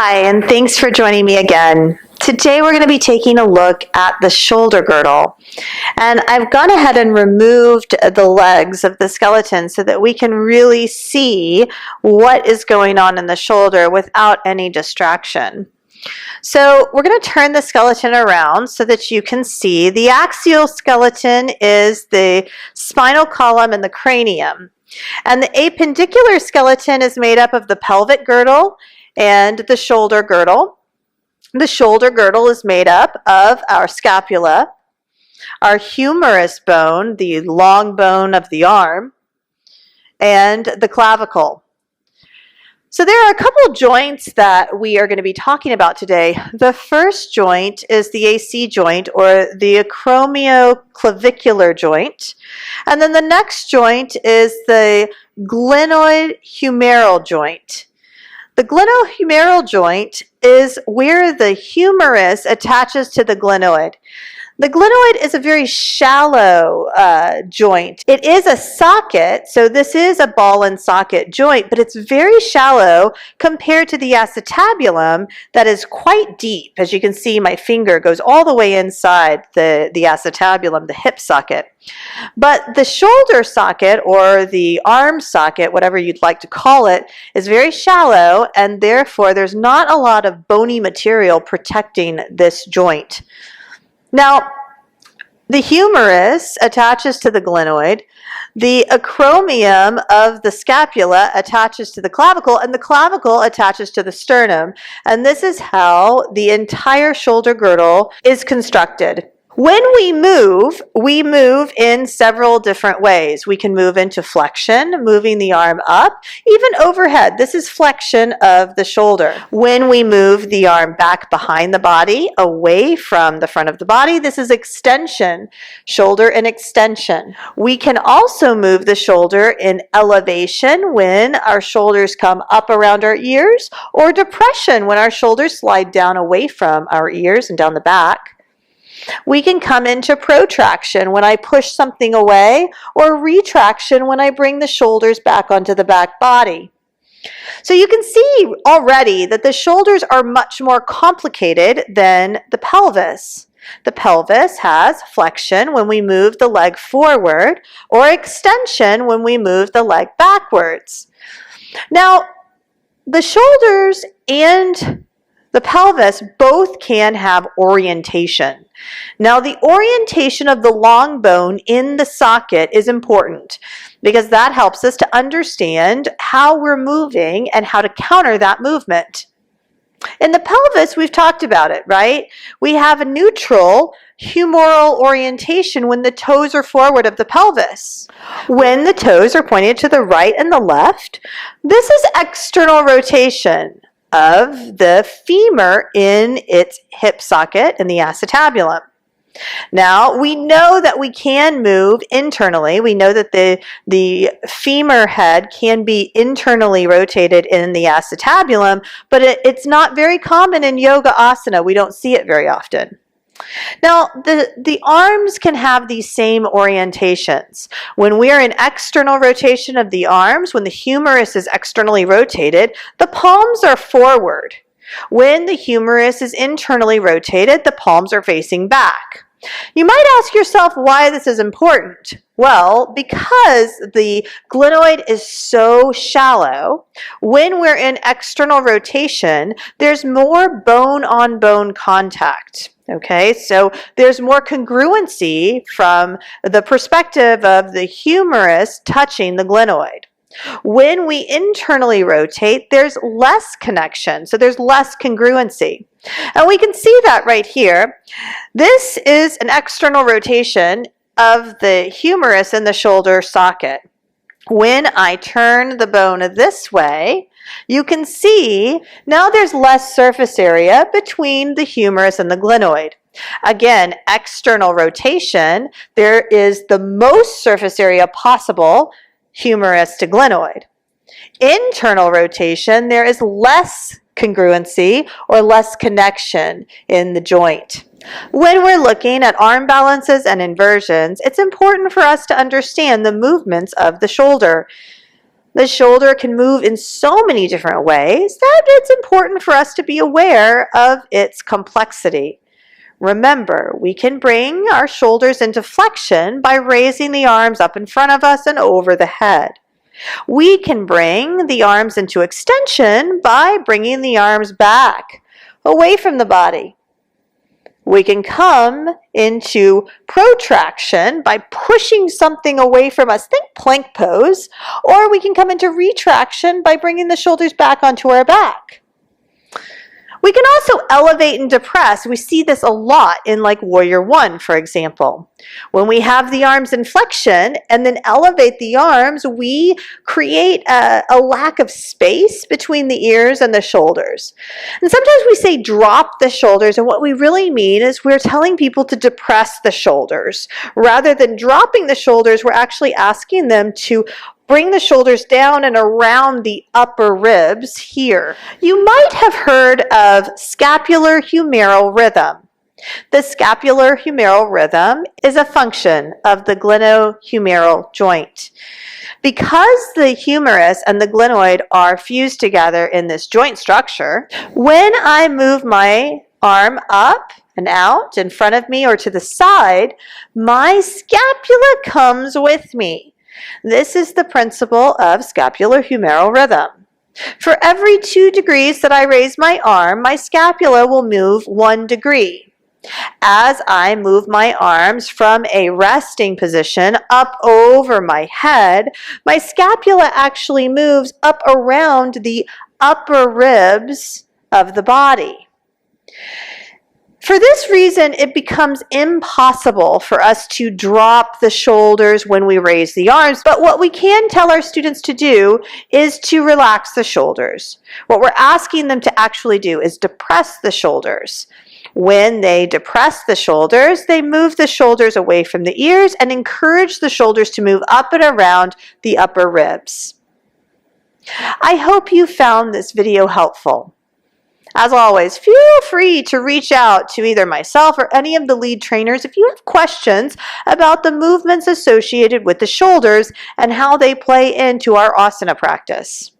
Hi, and thanks for joining me again. Today we're going to be taking a look at the shoulder girdle. And I've gone ahead and removed the legs of the skeleton so that we can really see what is going on in the shoulder without any distraction. So we're going to turn the skeleton around so that you can see. The axial skeleton is the spinal column and the cranium. And the appendicular skeleton is made up of the pelvic girdle and the shoulder girdle. The shoulder girdle is made up of our scapula, our humerus bone, the long bone of the arm, and the clavicle. So there are a couple joints that we are going to be talking about today. The first joint is the AC joint, or the acromioclavicular joint. And then the next joint is the glenoid humeral joint. The glenohumeral joint is where the humerus attaches to the glenoid. The glenoid is a very shallow joint. It is a socket, so this is a ball and socket joint, but it's very shallow compared to the acetabulum that is quite deep. As you can see, my finger goes all the way inside the acetabulum, the hip socket. But the shoulder socket, or the arm socket, whatever you'd like to call it, is very shallow, and therefore there's not a lot of bony material protecting this joint. Now, the humerus attaches to the glenoid, the acromion of the scapula attaches to the clavicle, and the clavicle attaches to the sternum. And this is how the entire shoulder girdle is constructed. When we move in several different ways. We can move into flexion, moving the arm up, even overhead. This is flexion of the shoulder. When we move the arm back behind the body, away from the front of the body, this is extension, shoulder and extension. We can also move the shoulder in elevation when our shoulders come up around our ears, or depression when our shoulders slide down away from our ears and down the back. We can come into protraction when I push something away, or retraction when I bring the shoulders back onto the back body. So you can see already that the shoulders are much more complicated than the pelvis. The pelvis has flexion when we move the leg forward, or extension when we move the leg backwards. Now, the shoulders and the pelvis both can have orientation. Now, the orientation of the long bone in the socket is important because that helps us to understand how we're moving and how to counter that movement. In the pelvis, we've talked about it, right? We have a neutral humeral orientation when the toes are forward of the pelvis. When the toes are pointed to the right and the left, this is external rotation of the femur in its hip socket in the acetabulum. Now, we know that we can move internally. We know that the femur head can be internally rotated in the acetabulum, but it's not very common in yoga asana. We don't see it very often. Now, the arms can have these same orientations. When we are in external rotation of the arms, when the humerus is externally rotated, the palms are forward. When the humerus is internally rotated, the palms are facing back. You might ask yourself why this is important. Well, because the glenoid is so shallow, when we're in external rotation, there's more bone-on-bone contact. Okay, so there's more congruency from the perspective of the humerus touching the glenoid. When we internally rotate, there's less connection, so there's less congruency. And we can see that right here. This is an external rotation of the humerus in the shoulder socket. When I turn the bone this way, you can see now there's less surface area between the humerus and the glenoid. Again, external rotation, there is the most surface area possible, humerus to glenoid. Internal rotation, there is less congruency or less connection in the joint. When we're looking at arm balances and inversions, it's important for us to understand the movements of the shoulder. The shoulder can move in so many different ways that it's important for us to be aware of its complexity. Remember, we can bring our shoulders into flexion by raising the arms up in front of us and over the head. We can bring the arms into extension by bringing the arms back, away from the body. We can come into protraction by pushing something away from us. Think plank pose. Or we can come into retraction by bringing the shoulders back onto our back. We can also elevate and depress. We see this a lot in like Warrior One, for example. When we have the arms in flexion and then elevate the arms, we create a lack of space between the ears and the shoulders. And sometimes we say drop the shoulders, and what we really mean is we're telling people to depress the shoulders. Rather than dropping the shoulders, we're actually asking them to bring the shoulders down and around the upper ribs here. You might have heard of scapular-humeral rhythm. The scapular-humeral rhythm is a function of the glenohumeral joint. Because the humerus and the glenoid are fused together in this joint structure, when I move my arm up and out in front of me or to the side, my scapula comes with me. This is the principle of scapular-humeral rhythm. For every 2 degrees that I raise my arm, my scapula will move 1 degree. As I move my arms from a resting position up over my head, my scapula actually moves up around the upper ribs of the body. For this reason, it becomes impossible for us to drop the shoulders when we raise the arms, but what we can tell our students to do is to relax the shoulders. What we're asking them to actually do is depress the shoulders. When they depress the shoulders, they move the shoulders away from the ears and encourage the shoulders to move up and around the upper ribs. I hope you found this video helpful. As always, feel free to reach out to either myself or any of the lead trainers if you have questions about the movements associated with the shoulders and how they play into our asana practice.